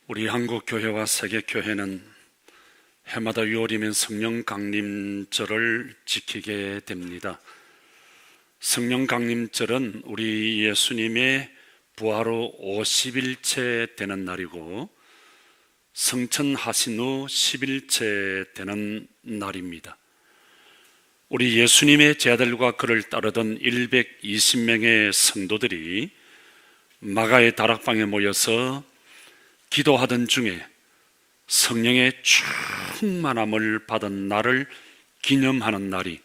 우리 한국교회와 세계교회는 해마다 6월이면 성령 강림절을 지키게 됩니다. 성령 강림절은 우리 예수님의 부활 후 50일째 되는 날이고 성천하신 후 10일째 되는 날입니다. 우리 예수님의 제자들과 그를 따르던 120명의 성도들이 마가의 다락방에 모여서 기도하던 중에 성령의 충만함을 받은 날을 기념하는 날이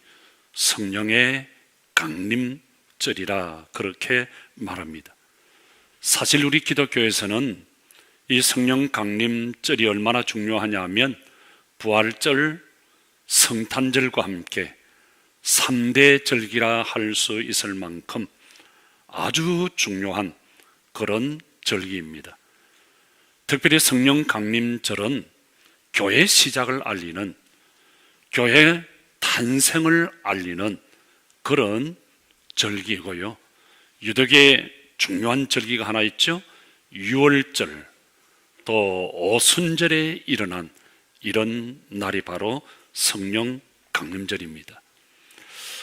성령의 강림절이라 그렇게 말합니다. 사실 우리 기독교에서는 이 성령 강림절이 얼마나 중요하냐 하면 부활절, 성탄절과 함께 3대 절기라 할 수 있을 만큼 아주 중요한 그런 절기입니다. 특별히 성령 강림절은 교회 시작을 알리는, 교회 탄생을 알리는 그런 절기고요. 유독의 중요한 절기가 하나 있죠. 유월절, 또 오순절에 일어난 이런 날이 바로 성령 강림절입니다.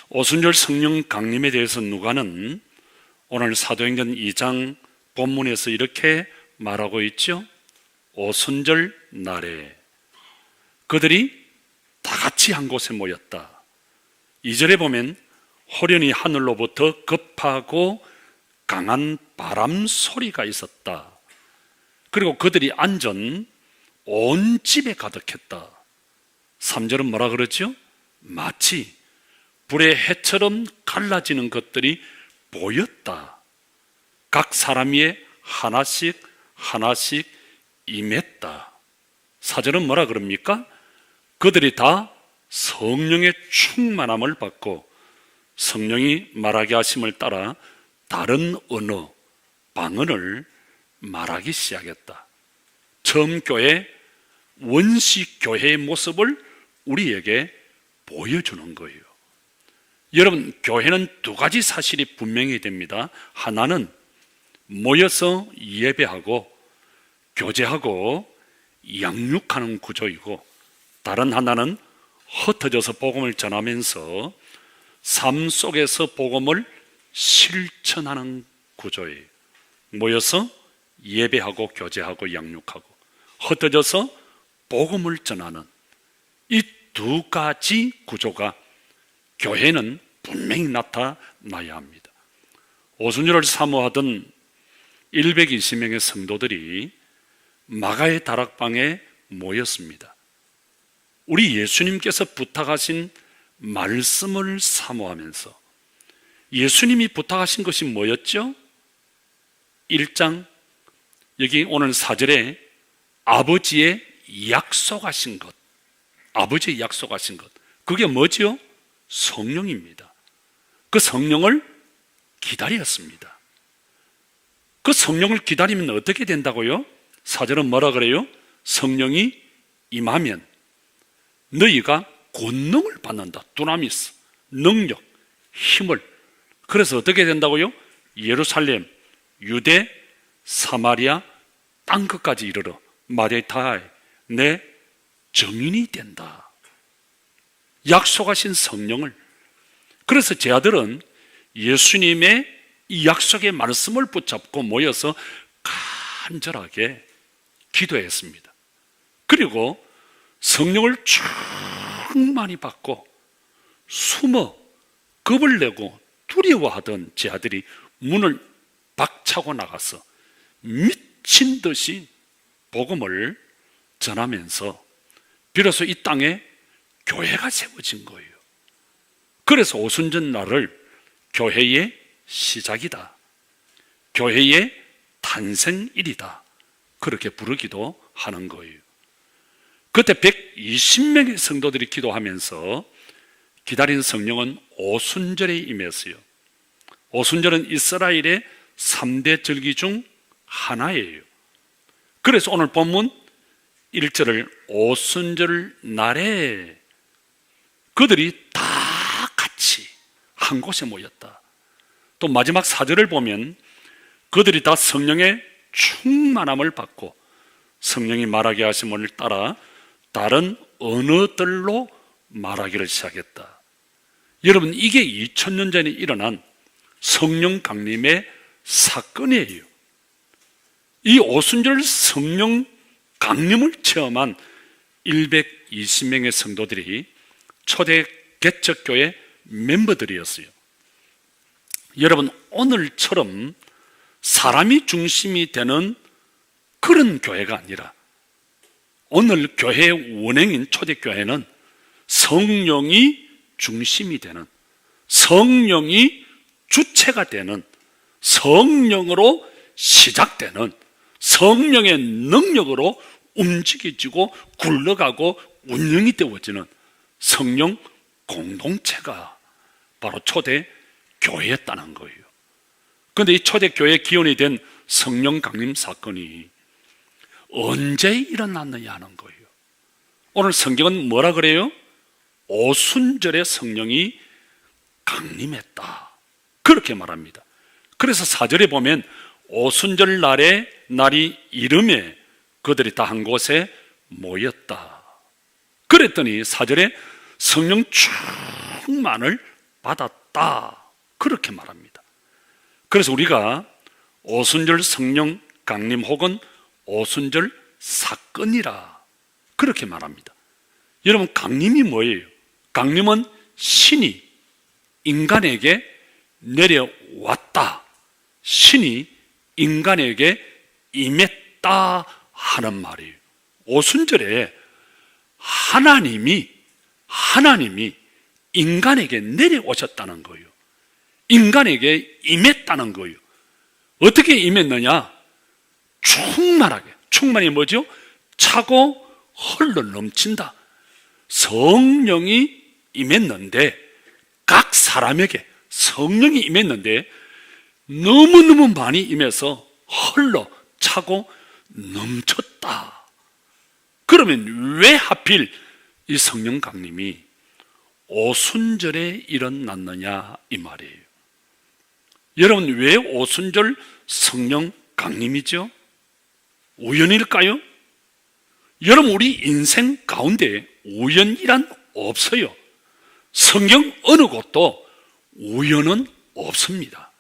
오순절 성령 강림에 대해서 누가는 오늘 사도행전 2장 본문에서 이렇게 말하고 있죠. 오순절 날에 그들이 다 같이 한 곳에 모였다. 2절에 보면 호련히 하늘로부터 급하고 강한 바람 소리가 있었다. 그리고 그들이 앉은 온 집에 가득했다. 3절은 뭐라 그러죠? 마치 불의 해처럼 갈라지는 것들이 보였다. 각 사람 위에 하나씩 임했다. 4절은 뭐라 그럽니까? 그들이 다 성령의 충만함을 받고 성령이 말하게 하심을 따라 다른 언어, 방언을 말하기 시작했다. 처음 교회, 원시 교회의 모습을 우리에게 보여주는 거예요. 여러분, 교회는 두 가지 사실이 분명히 됩니다. 하나는 모여서 예배하고 교제하고 양육하는 구조이고, 다른 하나는 흩어져서 복음을 전하면서 삶 속에서 복음을 실천하는 구조예요. 모여서 예배하고 교제하고 양육하고 흩어져서 복음을 전하는 이 두 가지 구조가 교회는 분명히 나타나야 합니다. 오순절을 사모하던 120명의 성도들이 마가의 다락방에 모였습니다. 우리 예수님께서 부탁하신 말씀을 사모하면서, 예수님이 부탁하신 것이 뭐였죠? 1장 여기 오늘 4절에 아버지의 약속하신 것, 아버지의 약속하신 것, 그게 뭐죠? 성령입니다. 그 성령을 기다렸습니다. 그 성령을 기다리면 어떻게 된다고요? 4절은 뭐라 그래요? 성령이 임하면 너희가 권능을 받는다. 두나미스, 능력, 힘을. 그래서 어떻게 된다고요? 예루살렘, 유대, 사마리아, 땅끝까지 이르러 마데타에 내 증인이 된다. 약속하신 성령을. 그래서 제 아들은 예수님의 이 약속의 말씀을 붙잡고 모여서 간절하게 기도했습니다. 그리고 성령을 충만히 받고 숨어 겁을 내고 두려워하던 제 아들이 문을 박차고 나가서 미친 듯이 복음을 전하면서 비로소 이 땅에 교회가 세워진 거예요. 그래서 오순절 날을 교회의 시작이다, 교회의 탄생일이다, 그렇게 부르기도 하는 거예요. 그때 120명의 성도들이 기도하면서 기다린 성령은 오순절에 임했어요. 오순절은 이스라엘의 3대 절기 중 하나예요. 그래서 오늘 본문 1절을 오순절 날에 그들이 다 같이 한 곳에 모였다. 또 마지막 4절을 보면 그들이 다 성령의 충만함을 받고 성령이 말하게 하심을 따라 다른 언어들로 말하기를 시작했다. 여러분, 이게 2000년 전에 일어난 성령 강림의 사건이에요. 이 오순절 성령 강림을 체험한 120명의 성도들이 초대 개척교회 멤버들이었어요. 여러분, 오늘처럼 사람이 중심이 되는 그런 교회가 아니라 오늘 교회의 원행인 초대교회는 성령이 중심이 되는, 성령이 주체가 되는, 성령으로 시작되는, 성령의 능력으로 움직여지고 굴러가고 운영이 되어지는 성령 공동체가 바로 초대 교회였다는 거예요. 그런데 이 초대 교회의 기원이 된 성령 강림 사건이 언제 일어났느냐 하는 거예요. 오늘 성경은 뭐라 그래요? 오순절에 성령이 강림했다, 그렇게 말합니다. 그래서 4절에 보면 오순절 날이 이름에 그들이 다 한 곳에 모였다. 그랬더니 4절에 성령 충만을 받았다, 그렇게 말합니다. 그래서 우리가 오순절 성령 강림 혹은 오순절 사건이라 그렇게 말합니다. 여러분, 강림이 뭐예요? 강림은 신이 인간에게 내려왔다, 신이 인간에게 임했다 하는 말이에요. 오순절에 하나님이 인간에게 내려오셨다는 거예요. 인간에게 임했다는 거예요. 어떻게 임했느냐? 충만하게. 충만이 뭐죠? 차고 흘러 넘친다. 성령이 임했는데, 각 사람에게 성령이 임했는데 너무너무 많이 임해서 흘러 차고 넘쳤다. 그러면 왜 하필 이 성령 강림이 오순절에 일어났느냐 이 말이에요. 여러분, 왜 오순절 성령 강림이죠? 우연일까요? 여러분, 우리 인생 가운데 우연이란 없어요. 성경 어느 곳도 우연은 없습니다.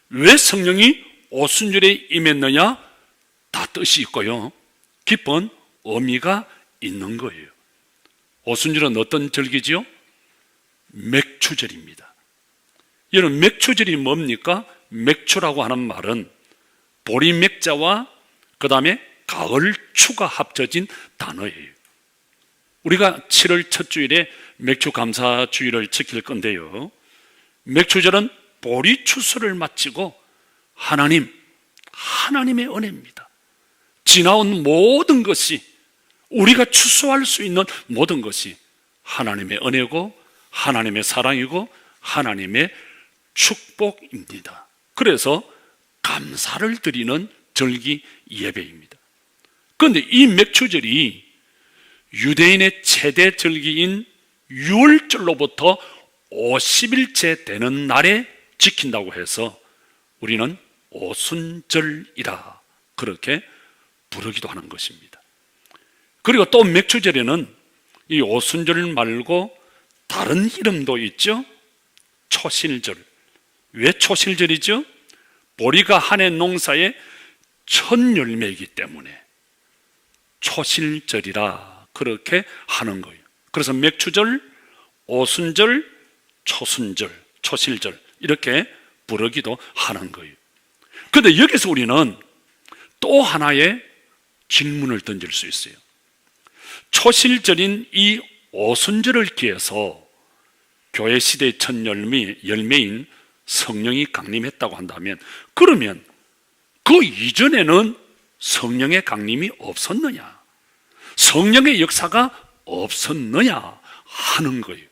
왜 성령이 오순절에 임했느냐? 다 뜻이 있고요, 깊은 의미가 있는 거예요. 오순절은 어떤 절기지요? 맥추절입니다. 여러분, 맥추절이 뭡니까? 맥추라고 하는 말은 보리맥자와 그 다음에 가을추가 합쳐진 단어예요. 우리가 7월 첫 주일에 맥추 감사 주일을 지킬 건데요, 맥추절은 보리 추수를 마치고 하나님의 은혜입니다. 지나온 모든 것이, 우리가 추수할 수 있는 모든 것이 하나님의 은혜고 하나님의 사랑이고 하나님의 축복입니다. 그래서 감사를 드리는 절기 예배입니다. 그런데 이 맥추절이 유대인의 최대 절기인 유월절로부터 50일째 되는 날에 지킨다고 해서 우리는 오순절이라 그렇게 부르기도 하는 것입니다. 그리고 또 맥추절에는 이 오순절 말고 다른 이름도 있죠. 초실절. 왜 초실절이죠? 보리가 한 해 농사의 첫 열매이기 때문에 초실절이라 그렇게 하는 거예요. 그래서 맥추절, 오순절, 초순절, 초실절 이렇게 부르기도 하는 거예요. 그런데 여기서 우리는 또 하나의 질문을 던질 수 있어요. 초실절인 이 오순절을 기해서 교회 시대의 첫 열매인 성령이 강림했다고 한다면, 그러면 그 이전에는 성령의 강림이 없었느냐, 성령의 역사가 없었느냐 하는 거예요.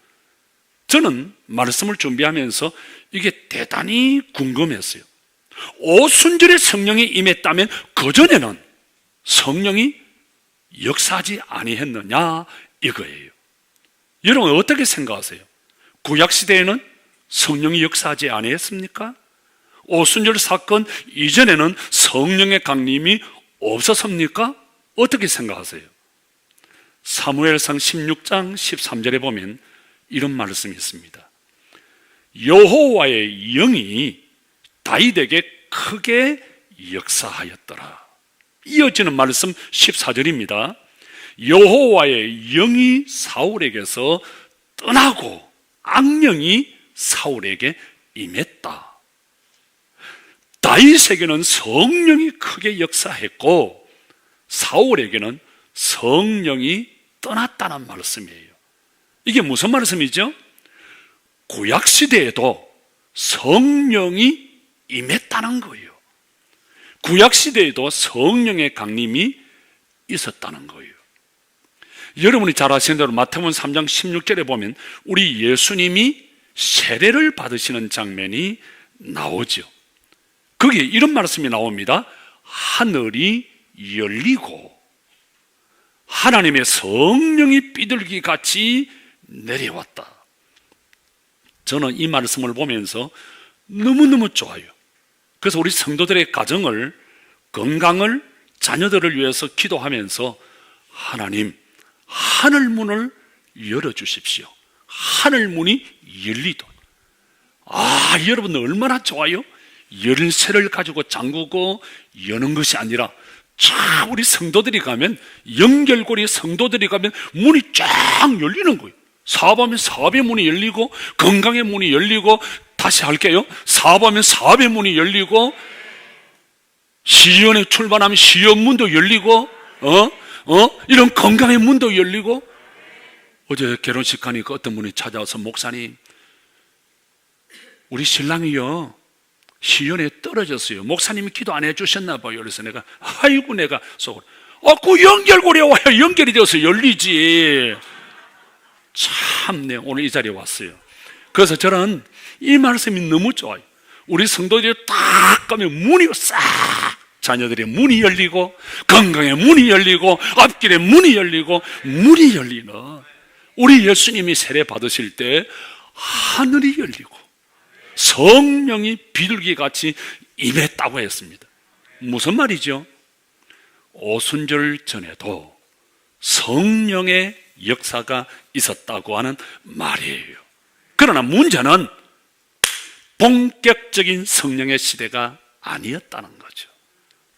저는 말씀을 준비하면서 이게 대단히 궁금했어요. 오순절에 성령이 임했다면 그전에는 성령이 역사하지 아니했느냐 이거예요. 여러분, 어떻게 생각하세요? 구약시대에는 성령이 역사하지 아니했습니까? 오순절 사건 이전에는 성령의 강림이 없었습니까? 어떻게 생각하세요? 사무엘상 16장 13절에 보면 이런 말씀이 있습니다. 여호와의 영이 다윗에게 크게 역사하였더라. 이어지는 말씀 14절입니다. 여호와의 영이 사울에게서 떠나고 악령이 사울에게 임했다. 다윗에게는 성령이 크게 역사했고 사울에게는 성령이 떠났다는 말씀이에요. 이게 무슨 말씀이죠? 구약시대에도 성령이 임했다는 거예요. 구약시대에도 성령의 강림이 있었다는 거예요. 여러분이 잘 아시는 대로 마태복음 3장 16절에 보면 우리 예수님이 세례를 받으시는 장면이 나오죠. 거기에 이런 말씀이 나옵니다. 하늘이 열리고 하나님의 성령이 비둘기 같이 내려왔다. 저는 이 말씀을 보면서 너무너무 좋아요. 그래서 우리 성도들의 가정을, 건강을, 자녀들을 위해서 기도하면서 하나님, 하늘문을 열어주십시오. 하늘문이 열리도록. 여러분들 얼마나 좋아요? 열쇠를 가지고 잠그고 여는 것이 아니라 우리 성도들이 가면, 연결고리 성도들이 가면 문이 쫙 열리는 거예요. 사업하면 사업의 문이 열리고, 건강의 문이 열리고, 다시 할게요. 사업하면 사업의 문이 열리고, 시연에 출발하면 시연 문도 열리고, 이런 건강의 문도 열리고. 어제 결혼식 가니까 어떤 분이 찾아와서 목사님, 우리 신랑이요 시연에 떨어졌어요. 목사님이 기도 안 해주셨나 봐요. 그래서 내가 아이고 내가 속으로 그 연결고리에 와야 연결이 되어서 열리지. 참네, 오늘 이 자리에 왔어요. 그래서 저는 이 말씀이 너무 좋아요. 우리 성도들이 딱 가면 문이 싹, 자녀들의 문이 열리고, 건강의 문이 열리고, 앞길의 문이 열리고, 문이 열리는, 우리 예수님이 세례 받으실 때 하늘이 열리고 성령이 비둘기같이 임했다고 했습니다. 무슨 말이죠? 오순절 전에도 성령의 역사가 있었다고 하는 말이에요. 그러나 문제는 본격적인 성령의 시대가 아니었다는 거죠.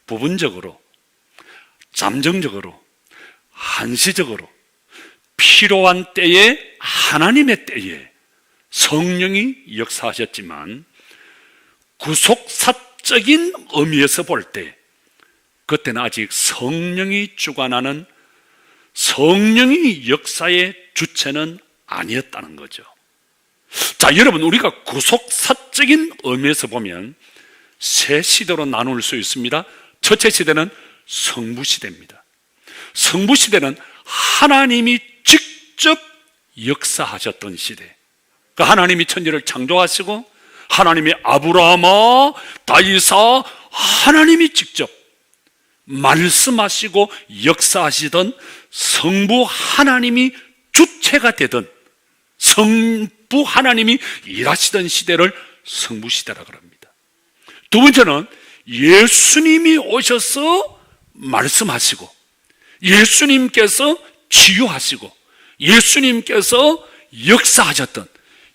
부분적으로, 잠정적으로, 한시적으로 필요한 때에, 하나님의 때에 성령이 역사하셨지만 구속사적인 의미에서 볼 때 그때는 아직 성령이 주관하는, 성령이 역사의 주체는 아니었다는 거죠. 자, 여러분, 우리가 구속사적인 의미에서 보면 세 시대로 나눌 수 있습니다. 첫째 시대는 성부시대입니다. 성부시대는 하나님이 직접 역사하셨던 시대. 하나님이 천지를 창조하시고 하나님이 아브라함아, 다윗아, 하나님이 직접 말씀하시고 역사하시던 성부 하나님이 주체가 되던, 성부 하나님이 일하시던 시대를 성부시대라고 합니다. 두 번째는 예수님이 오셔서 말씀하시고 예수님께서 치유하시고 예수님께서 역사하셨던,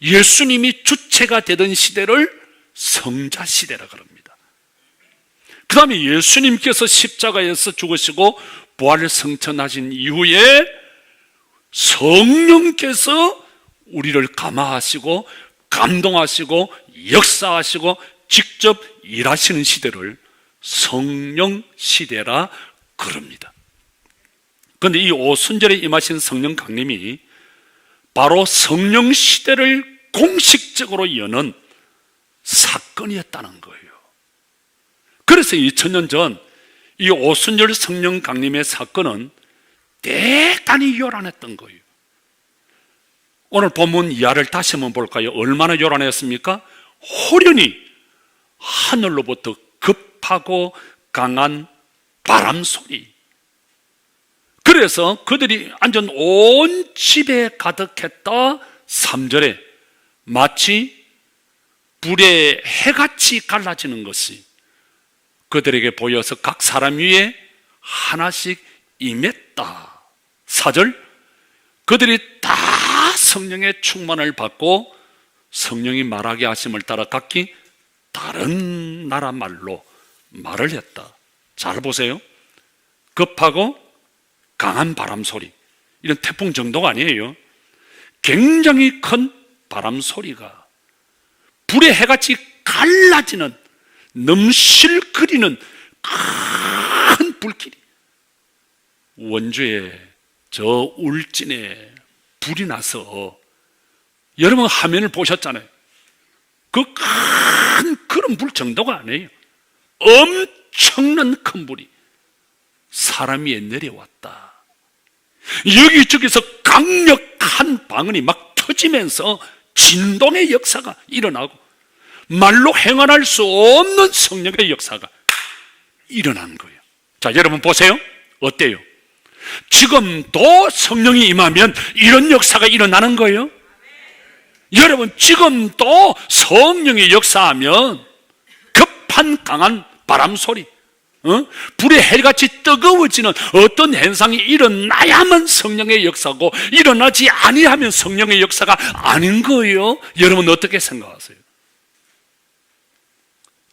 예수님이 주체가 되던 시대를 성자시대라고 합니다. 그 다음에 예수님께서 십자가에서 죽으시고 부활을 성천하신 이후에 성령께서 우리를 감화하시고 감동하시고 역사하시고 직접 일하시는 시대를 성령시대라 그럽니다. 그런데 이 오순절에 임하신 성령 강림이 바로 성령시대를 공식적으로 여는 사건이었다는 거예요. 그래서 2000년 전 이 오순절 성령 강림의 사건은 대단히 요란했던 거예요. 오늘 본문 이하를 다시 한번 볼까요? 얼마나 요란했습니까? 호련히 하늘로부터 급하고 강한 바람 소리, 그래서 그들이 앉은 온 집에 가득했다. 3절에 마치 불에 해같이 갈라지는 것이 그들에게 보여서 각 사람 위에 하나씩 임했다. 4절, 그들이 다 성령의 충만을 받고 성령이 말하게 하심을 따라 각기 다른 나라 말로 말을 했다. 잘 보세요. 급하고 강한 바람 소리, 이런 태풍 정도가 아니에요. 굉장히 큰 바람 소리가, 불의 해같이 갈라지는, 넘실거리는 큰 불길이, 원주에 저 울진에 불이 나서, 여러분 화면을 보셨잖아요. 그 큰 그런 불 정도가 아니에요. 엄청난 큰 불이 사람 위에 내려왔다. 여기저기서 강력한 방언이 막 터지면서 진동의 역사가 일어나고, 말로 행할 수 없는 성령의 역사가 일어난 거예요. 자, 여러분 보세요. 어때요? 지금도 성령이 임하면 이런 역사가 일어나는 거예요. 여러분, 지금도 성령이 역사하면 급한 강한 바람 소리, 불의 헬같이 뜨거워지는 어떤 현상이 일어나야만 성령의 역사고, 일어나지 아니하면 성령의 역사가 아닌 거예요. 여러분 어떻게 생각하세요?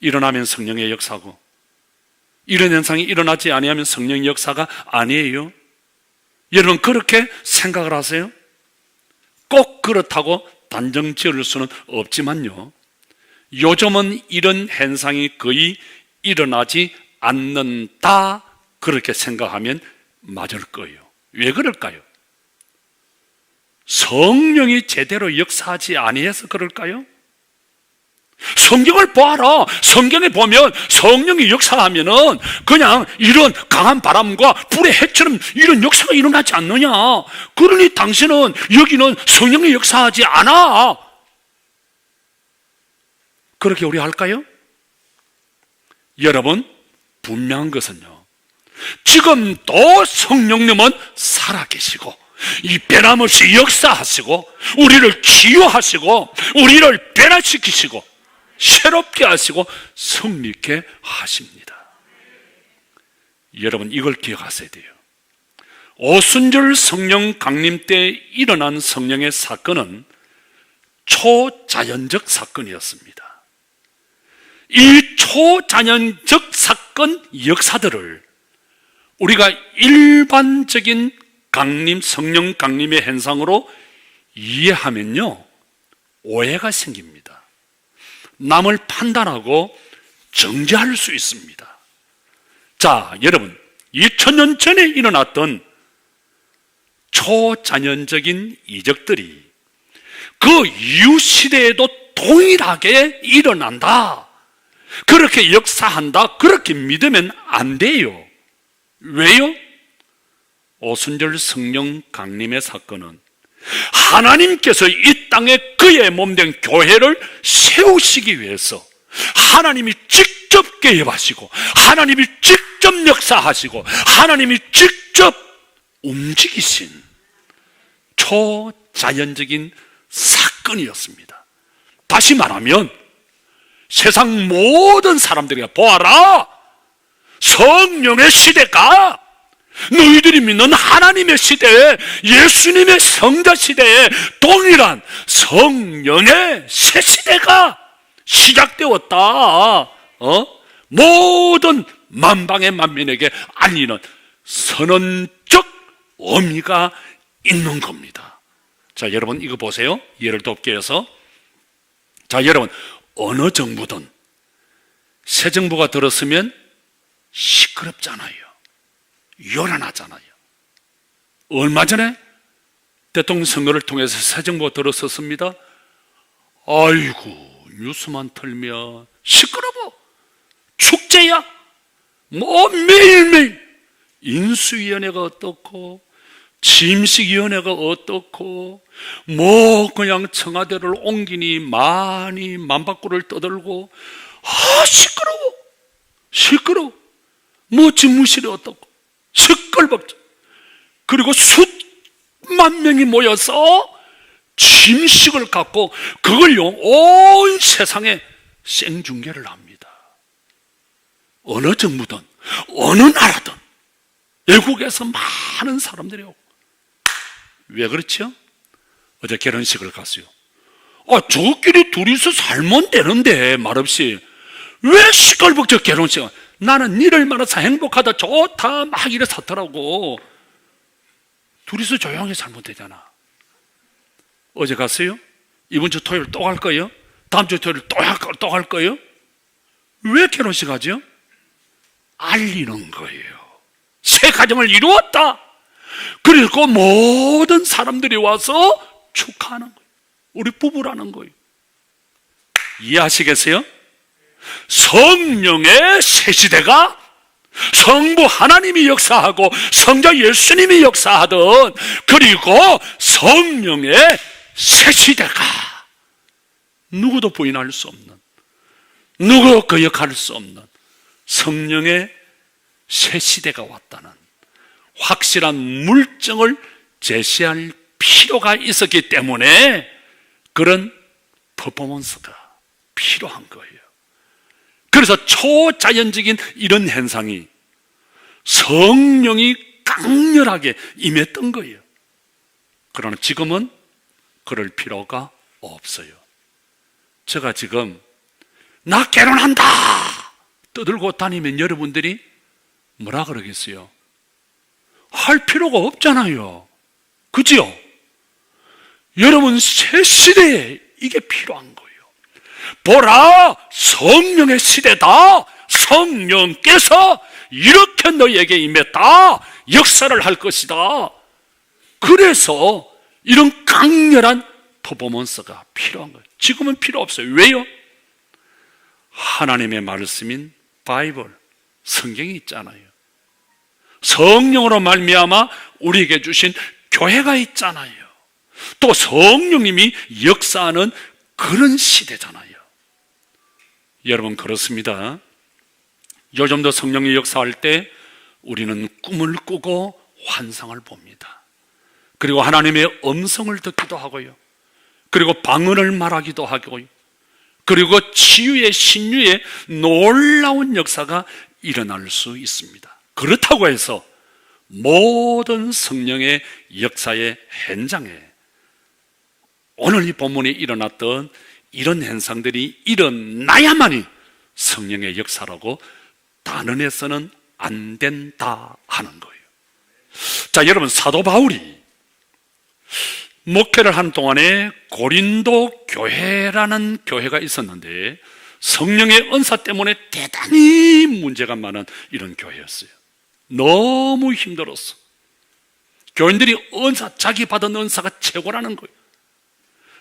일어나면 성령의 역사고, 이런 현상이 일어나지 아니하면 성령의 역사가 아니에요. 여러분 그렇게 생각을 하세요? 꼭 그렇다고 단정 지을 수는 없지만요, 요즘은 이런 현상이 거의 일어나지 않는다, 그렇게 생각하면 맞을 거예요. 왜 그럴까요? 성령이 제대로 역사하지 아니해서 그럴까요? 성경을 보아라. 성경에 보면 성령이 역사하면은 그냥 이런 강한 바람과 불의 해처럼 이런 역사가 일어나지 않느냐. 그러니 당신은 여기는 성령이 역사하지 않아. 그렇게 우리 할까요? 여러분, 분명한 것은요, 지금도 성령님은 살아계시고 이 변함없이 역사하시고 우리를 치유하시고 우리를 변화시키시고 새롭게 하시고 성립케 하십니다. 여러분 이걸 기억하셔야 돼요. 오순절 성령 강림 때 일어난 성령의 사건은 초자연적 사건이었습니다. 이 초자연적 사건 역사들을 우리가 일반적인 강림, 성령 강림의 현상으로 이해하면요, 오해가 생깁니다. 남을 판단하고 정죄할 수 있습니다. 자, 여러분, 2000년 전에 일어났던 초자연적인 이적들이 그 이후 시대에도 동일하게 일어난다, 그렇게 역사한다, 그렇게 믿으면 안 돼요. 왜요? 오순절 성령 강림의 사건은 하나님께서 이 땅에 그의 몸된 교회를 세우시기 위해서 하나님이 직접 개입하시고 하나님이 직접 역사하시고 하나님이 직접 움직이신 초자연적인 사건이었습니다. 다시 말하면 세상 모든 사람들이 보아라, 성령의 시대가 너희들이 믿는 하나님의 시대에, 예수님의 성자 시대에 동일한 성령의 새 시대가 시작되었다. 모든 만방의 만민에게 알리는 선언적 의미가 있는 겁니다. 자, 여러분 이거 보세요. 예를 돕기 위해서, 자, 여러분 어느 정부든 새 정부가 들었으면 시끄럽잖아요. 요란하잖아요. 얼마 전에 대통령 선거를 통해서 새 정부가 들었었습니다. 아이고, 뉴스만 틀면 시끄러워. 축제야. 뭐 매일매일 인수위원회가 어떻고 침식위원회가 어떻고 뭐 그냥 청와대를 옮기니 많이 만박구를 떠들고, 시끄러워. 뭐 집무실이 어떻고 시끌벅적. 그리고 수만 명이 모여서 침식을 갖고 그걸요 온 세상에 생중계를 합니다. 어느 정부든 어느 나라든 외국에서 많은 사람들이 오고. 왜 그렇죠? 어제 결혼식을 갔어요. 저끼리 둘이서 살면 되는데 말없이 왜 시끌벅적 결혼식? 나는 니를 만나서 행복하다, 좋다 막 이래 샀더라고. 둘이서 조용히 살면 되잖아. 어제 갔어요? 이번 주 토요일 또 갈 거예요? 다음 주 토요일 또 갈 거예요? 왜 결혼식 하죠? 알리는 거예요. 새 가정을 이루었다. 그리고 모든 사람들이 와서 축하하는 거예요. 우리 부부라는 거예요. 이해하시겠어요? 성령의 새 시대가 성부 하나님이 역사하고 성자 예수님이 역사하던, 그리고 성령의 새 시대가 누구도 부인할 수 없는, 누구도 거역할 수 없는 성령의 새 시대가 왔다는 확실한 물증을 제시할 필요가 있었기 때문에 그런 퍼포먼스가 필요한 거예요. 그래서 초자연적인 이런 현상이 성령이 강렬하게 임했던 거예요. 그러나 지금은 그럴 필요가 없어요. 제가 지금 나 결혼한다 떠들고 다니면 여러분들이 뭐라 그러겠어요? 할 필요가 없잖아요. 그죠? 여러분, 새 시대에 이게 필요한 거예요. 보라, 성령의 시대다. 성령께서 이렇게 너에게 임했다. 역사를 할 것이다. 그래서 이런 강렬한 퍼포먼스가 필요한 거예요. 지금은 필요 없어요. 왜요? 하나님의 말씀인 바이블, 성경이 있잖아요. 성령으로 말미암아 우리에게 주신 교회가 있잖아요. 또 성령님이 역사하는 그런 시대잖아요. 여러분, 그렇습니다. 요즘도 성령이 역사할 때 우리는 꿈을 꾸고 환상을 봅니다. 그리고 하나님의 음성을 듣기도 하고요. 그리고 방언을 말하기도 하고요. 그리고 치유의 신유의 놀라운 역사가 일어날 수 있습니다. 그렇다고 해서 모든 성령의 역사의 현장에 오늘 이 본문에 일어났던 이런 현상들이 일어나야만이 성령의 역사라고 단언해서는 안 된다 하는 거예요. 자, 여러분, 사도 바울이 목회를 하는 동안에 고린도 교회라는 교회가 있었는데 성령의 은사 때문에 대단히 문제가 많은 이런 교회였어요. 너무 힘들었어. 교인들이 자기 받은 은사가 최고라는 거예요.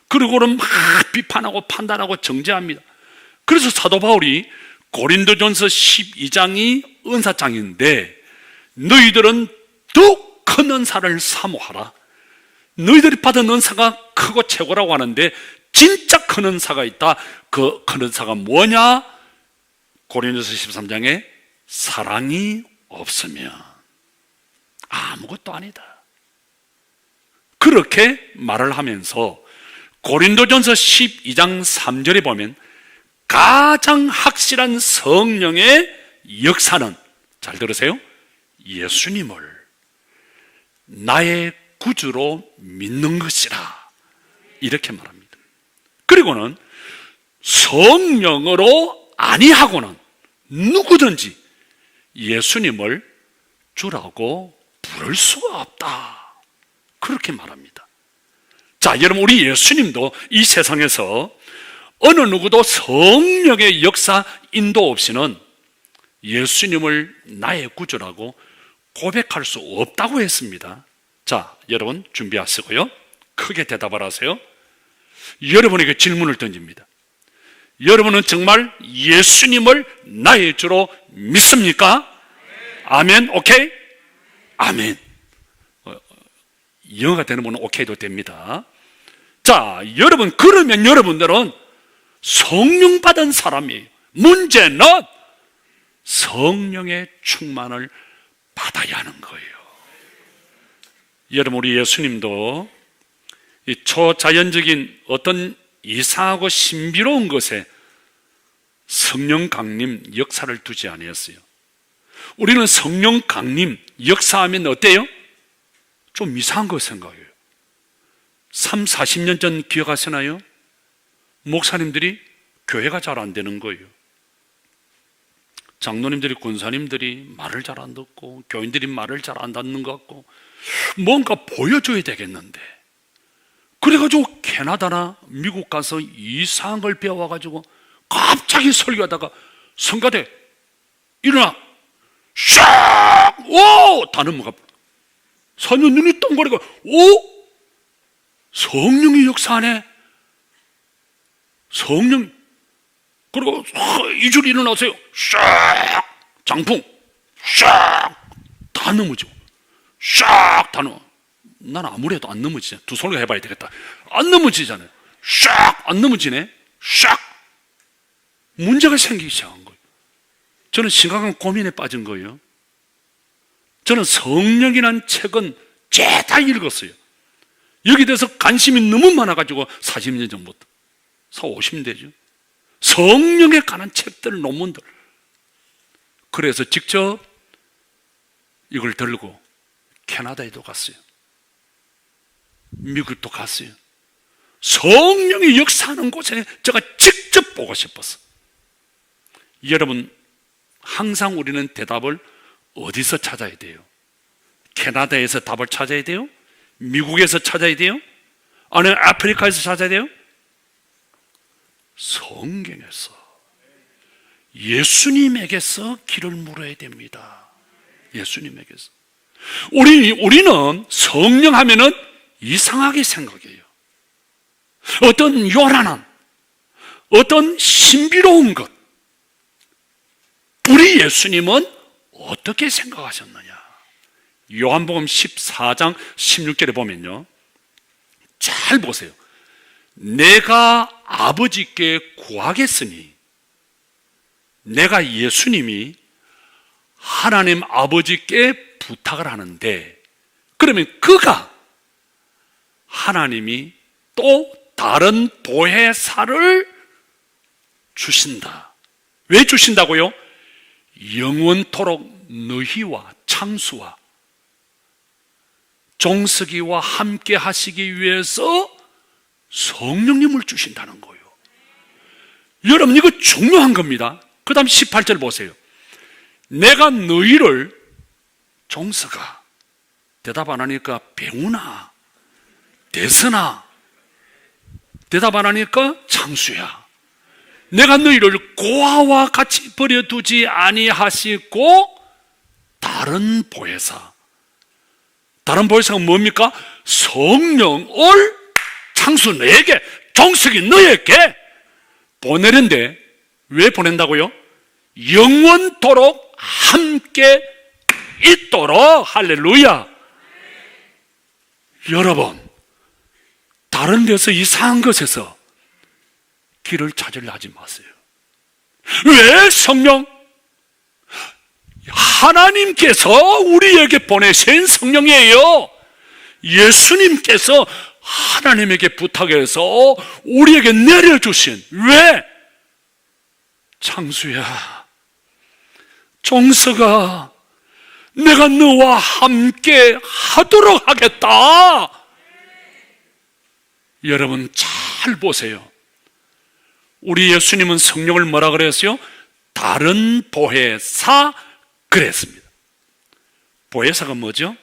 그리고는 막 비판하고 판단하고 정죄합니다. 그래서 사도 바울이 고린도전서 12장이 은사장인데 너희들은 더 큰 은사를 사모하라. 너희들이 받은 은사가 크고 최고라고 하는데 진짜 큰 은사가 있다. 그 큰 은사가 뭐냐? 고린도서 13장에 사랑이 없으면 아무것도 아니다. 그렇게 말을 하면서 고린도전서 12장 3절에 보면 가장 확실한 성령의 역사는, 잘 들으세요, 예수님을 나의 구주로 믿는 것이라, 이렇게 말합니다. 그리고는 성령으로 아니하고는 누구든지 예수님을 주라고 부를 수가 없다, 그렇게 말합니다. 자, 여러분, 우리 예수님도 이 세상에서 어느 누구도 성령의 역사 인도 없이는 예수님을 나의 구주라고 고백할 수 없다고 했습니다. 자, 여러분 준비하시고요, 크게 대답을 하세요. 여러분에게 질문을 던집니다. 여러분은 정말 예수님을 나의 주로 믿습니까? 아멘. 오케이? 아멘. 영어가 되는 분은 오케이도 됩니다. 자, 여러분, 그러면 여러분들은 성령 받은 사람이에요. 문제는 성령의 충만을 받아야 하는 거예요. 여러분, 우리 예수님도 이 초자연적인 어떤 이상하고 신비로운 것에 성령 강림 역사를 두지 아니었어요. 우리는 성령 강림, 역사하면 어때요? 좀 이상한 거 생각해요. 3, 40년 전 기억하시나요? 목사님들이 교회가 잘 안 되는 거예요. 장로님들이, 권사님들이 말을 잘 안 듣고 교인들이 말을 잘 안 듣는 것 같고 뭔가 보여줘야 되겠는데, 그래가지고 캐나다나 미국 가서 이상한 걸 배워가지고 갑자기 설교하다가 성가대 일어나 샥! 오! 다 넘어가. 사는 눈이 똥거리고 오! 성령이 역사하네. 성령. 그리고 이 줄 일어나세요. 샥! 장풍 샥! 다 넘어져. 샥! 다 넘어. 난 아무래도 안 넘어지잖아. 두 손으로 해봐야 되겠다. 안 넘어지잖아요. 샥! 안 넘어지네. 샥! 문제가 생기기 시작한 거예요. 저는 심각한 고민에 빠진 거예요. 저는 성령이라는 책은 죄다 읽었어요. 여기 대해서 관심이 너무 많아가지고 40년 전부터 50년 되죠. 성령에 관한 책들, 논문들. 그래서 직접 이걸 들고 캐나다에도 갔어요. 미국도 갔어요. 성령이 역사하는 곳에 제가 직접 보고 싶었어. 여러분, 항상 우리는 대답을 어디서 찾아야 돼요? 캐나다에서 답을 찾아야 돼요? 미국에서 찾아야 돼요? 아니면 아프리카에서 찾아야 돼요? 성경에서, 예수님에게서 길을 물어야 됩니다. 예수님에게서. 우리는 성령 하면은 이상하게 생각해요. 어떤 요란한, 어떤 신비로운 것. 우리 예수님은 어떻게 생각하셨느냐? 요한복음 14장 16절에 보면요, 잘 보세요. 내가 아버지께 구하겠으니, 내가 예수님이 하나님 아버지께 부탁을 하는데, 그러면 그가 하나님이 또 다른 보혜사를 주신다. 왜 주신다고요? 영원토록 너희와 창수와 종석이와 함께 하시기 위해서 성령님을 주신다는 거예요. 여러분, 이거 중요한 겁니다. 그 다음 18절 보세요. 내가 너희를, 종석아, 대답 안 하니까 배우나, 대선아, 대답 안 하니까 창수야, 내가 너희를 고아와 같이 버려두지 아니하시고 다른 보혜사. 다른 보혜사가 뭡니까? 성령을 창수 너에게, 종석이 너에게 보내는데, 왜 보낸다고요? 영원토록 함께 있도록. 할렐루야. 여러분, 다른 데서 이상한 것에서 길을 찾으려 하지 마세요. 왜 성령? 하나님께서 우리에게 보내신 성령이에요. 예수님께서 하나님에게 부탁해서 우리에게 내려주신. 왜? 창수야, 종석아, 내가 너와 함께 하도록 하겠다. 여러분, 잘 보세요. 우리 예수님은 성령을 뭐라 그랬어요? 다른 보혜사 그랬습니다. 보혜사가 뭐죠?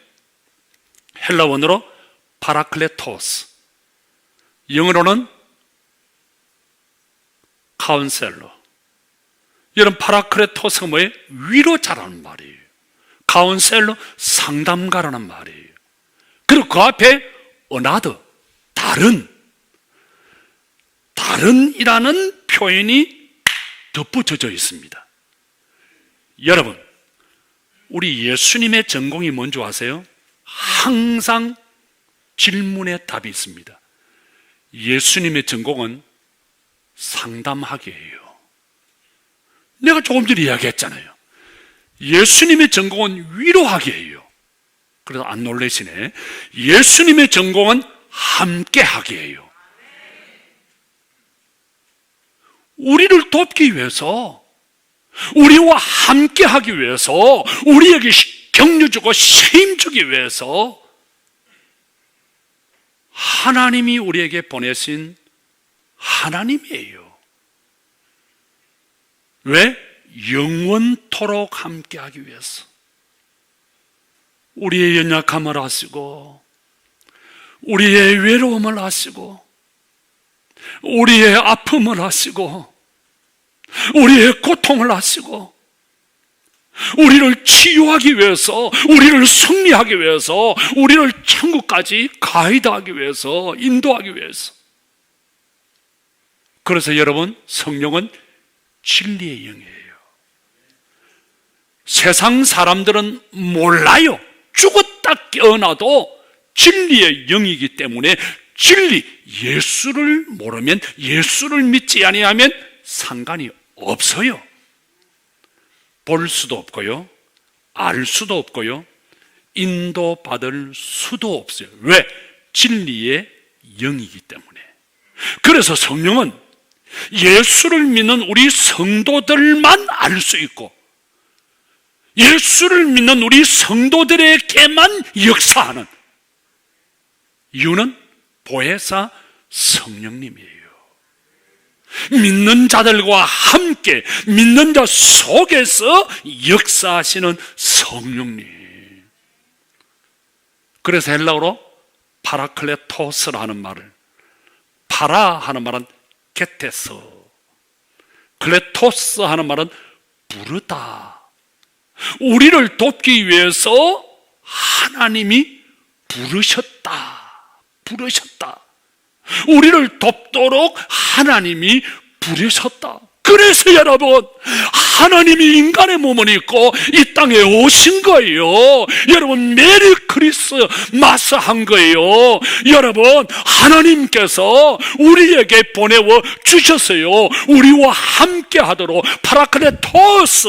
헬라어로 파라클레토스, 영어로는 카운셀러. 여러분, 파라클레토스가 뭐예요? 위로 잘하는 말이에요. 카운셀러, 상담가라는 말이에요. 그리고 그 앞에 another, 다른이라는 표현이 덧붙여져 있습니다. 여러분, 우리 예수님의 전공이 뭔지 아세요? 항상 질문에 답이 있습니다. 예수님의 전공은 상담하기예요. 내가 조금 전에 이야기했잖아요. 예수님의 전공은 위로하기예요. 그래서 안 놀라시네. 예수님의 전공은 함께하기예요. 우리를 돕기 위해서, 우리와 함께 하기 위해서, 우리에게 격려 주고 힘 주기 위해서 하나님이 우리에게 보내신 하나님이에요. 왜? 영원토록 함께 하기 위해서. 우리의 연약함을 아시고, 우리의 외로움을 아시고, 우리의 아픔을 아시고, 우리의 고통을 아시고, 우리를 치유하기 위해서, 우리를 승리하기 위해서, 우리를 천국까지 가이드하기 위해서, 인도하기 위해서. 그래서 여러분, 성령은 진리의 영이에요. 세상 사람들은 몰라요. 죽었다 깨어나도 진리의 영이기 때문에, 진리, 예수를 모르면, 예수를 믿지 아니하면 상관이 없어요. 볼 수도 없고요, 알 수도 없고요, 인도받을 수도 없어요. 왜? 진리의 영이기 때문에. 그래서 성령은 예수를 믿는 우리 성도들만 알 수 있고, 예수를 믿는 우리 성도들에게만 역사하는 이유는 보혜사 성령님이에요. 믿는 자들과 함께, 믿는 자 속에서 역사하시는 성령님. 그래서 헬라어로 파라클레토스라는 말을, 파라 하는 말은 게테서, 클레토스 하는 말은 부르다. 우리를 돕기 위해서 하나님이 부르셨다. 우리를 돕도록 하나님이 부르셨다. 그래서 여러분, 하나님이 인간의 몸을 입고 이 땅에 오신 거예요. 여러분, 메리 크리스마스 한 거예요. 여러분, 하나님께서 우리에게 보내어 주셨어요. 우리와 함께 하도록 파라클레토스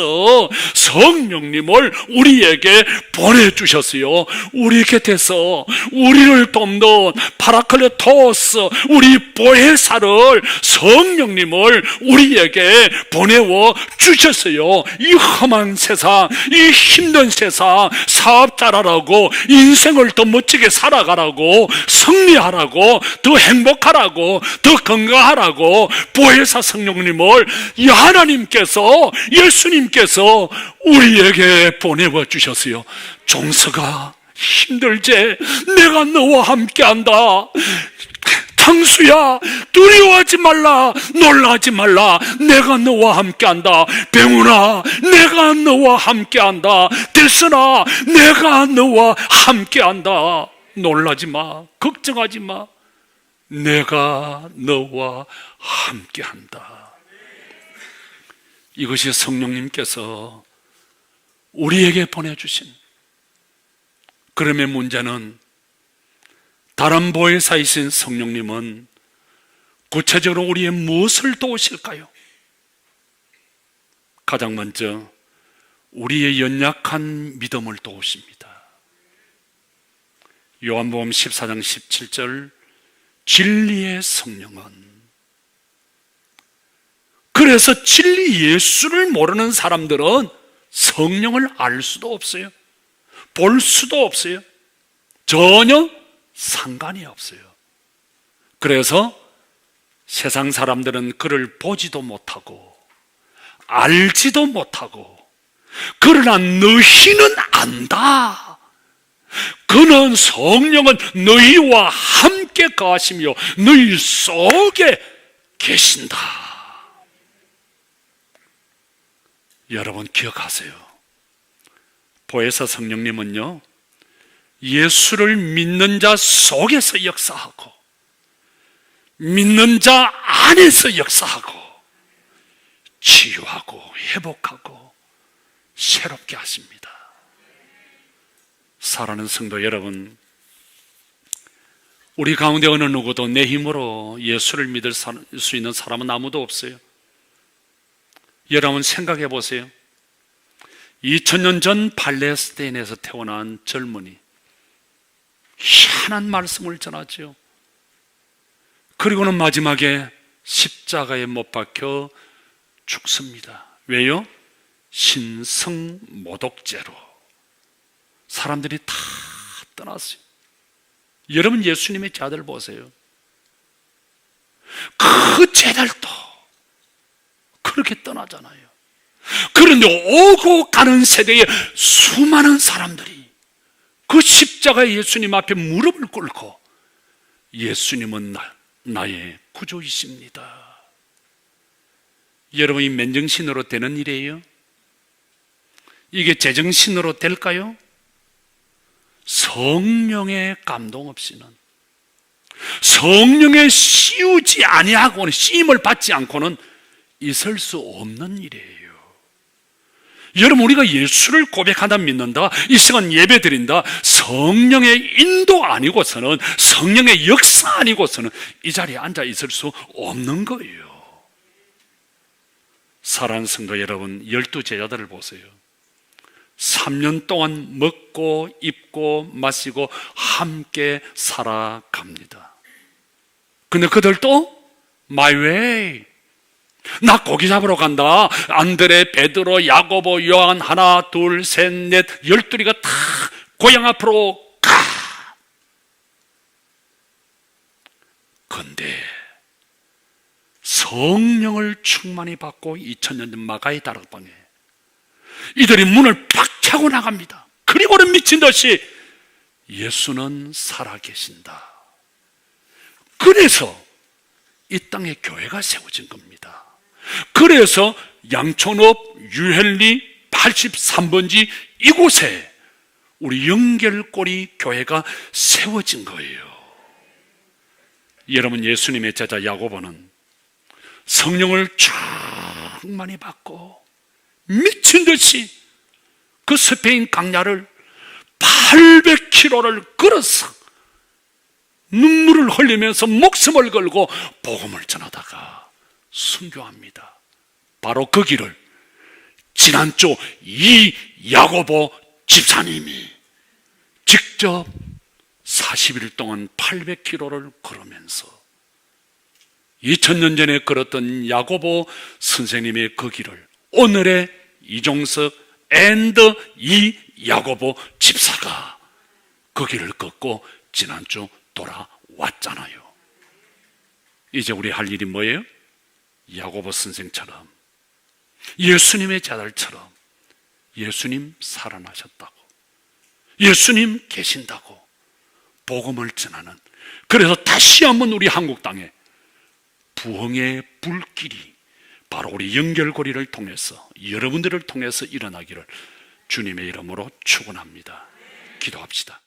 성령님을 우리에게 보내주셨어요. 우리 곁에서 우리를 돕는 파라클레토스, 우리 보혜사를, 성령님을 우리에게 보내어 주셨어요. 이 험한 세상, 이 힘든 세상, 사업 잘하라고, 인생을 더 멋지게 살아가라고, 승리하라고, 더 행복하라고, 더 건강하라고 보혜사 성령님을 하나님께서, 예수님께서 우리에게 보내어 주셨어요. 종서가 힘들지? 내가 너와 함께한다. 창수야, 두려워하지 말라, 놀라지 말라, 내가 너와 함께한다. 병훈아, 내가 너와 함께한다. 대선아, 내가 너와 함께한다. 놀라지 마, 걱정하지 마, 내가 너와 함께한다. 이것이 성령님께서 우리에게 보내주신. 그러면 문제는, 다른 보혜사이신 성령님은 구체적으로 우리의 무엇을 도우실까요? 가장 먼저 우리의 연약한 믿음을 도우십니다. 요한복음 14장 17절, 진리의 성령은. 그래서 진리 예수를 모르는 사람들은 성령을 알 수도 없어요. 볼 수도 없어요. 전혀 상관이 없어요. 그래서 세상 사람들은 그를 보지도 못하고 알지도 못하고, 그러나 너희는 안다. 그는, 성령은 너희와 함께 거하시며 너희 속에 계신다. 여러분 기억하세요. 보혜사 성령님은요, 예수를 믿는 자 속에서 역사하고 믿는 자 안에서 역사하고 치유하고 회복하고 새롭게 하십니다. 사랑하는 성도 여러분, 우리 가운데 어느 누구도 내 힘으로 예수를 믿을 수 있는 사람은 아무도 없어요. 여러분 생각해 보세요. 2000년 전 팔레스타인에서 태어난 젊은이, 희한한 말씀을 전하죠. 그리고는 마지막에 십자가에 못 박혀 죽습니다. 왜요? 신성모독죄로 사람들이 다 떠났어요. 여러분 예수님의 제자들 보세요. 그 제자들도 그렇게 떠나잖아요. 그런데 오고 가는 세대에 수많은 사람들이 그 십자가의 예수님 앞에 무릎을 꿇고 예수님은 나의 구주이십니다. 여러분이 맨정신으로 되는 일이에요? 이게 제정신으로 될까요? 성령의 감동 없이는, 성령의 씌우지 아니하고는, 씌임을 받지 않고는 있을 수 없는 일이에요. 여러분, 우리가 예수를 고백한다, 믿는다, 이 시간 예배 드린다, 성령의 인도 아니고서는, 성령의 역사 아니고서는 이 자리에 앉아 있을 수 없는 거예요. 사랑하는 성도 여러분, 12제자들을 보세요. 3년 동안 먹고 입고 마시고 함께 살아갑니다. 근데 그들도 My way, 나 고기 잡으러 간다. 안드레, 베드로, 야고보, 요한, 하나, 둘, 셋, 넷, 12가 다 고향 앞으로 가. 근데 성령을 충만히 받고 2000년 전 마가의 다락방에 이들이 문을 박차고 나갑니다. 그리고는 미친 듯이 예수는 살아계신다. 그래서 이 땅에 교회가 세워진 겁니다. 그래서 양촌읍 유헬리 83번지 이곳에 우리 연결고리 교회가 세워진 거예요. 여러분, 예수님의 제자 야고보는 성령을 충만히 받고 미친 듯이 그 스페인 강야를 800km를 걸어서 눈물을 흘리면서 목숨을 걸고 복음을 전하다가 순교합니다. 바로 그 길을 지난주 이 야고보 집사님이 직접 40일 동안 800km를 걸으면서 2000년 전에 걸었던 야고보 선생님의 그 길을 오늘의 이종석 앤드 이 야고보 집사가 그 길을 걷고 지난주 돌아왔잖아요. 이제 우리 할 일이 뭐예요? 야고보 선생처럼, 예수님의 제자들처럼 예수님 살아나셨다고, 예수님 계신다고 복음을 전하는, 그래서 다시 한번 우리 한국 땅에 부흥의 불길이 바로 우리 연결고리를 통해서, 여러분들을 통해서 일어나기를 주님의 이름으로 축원합니다. 기도합시다.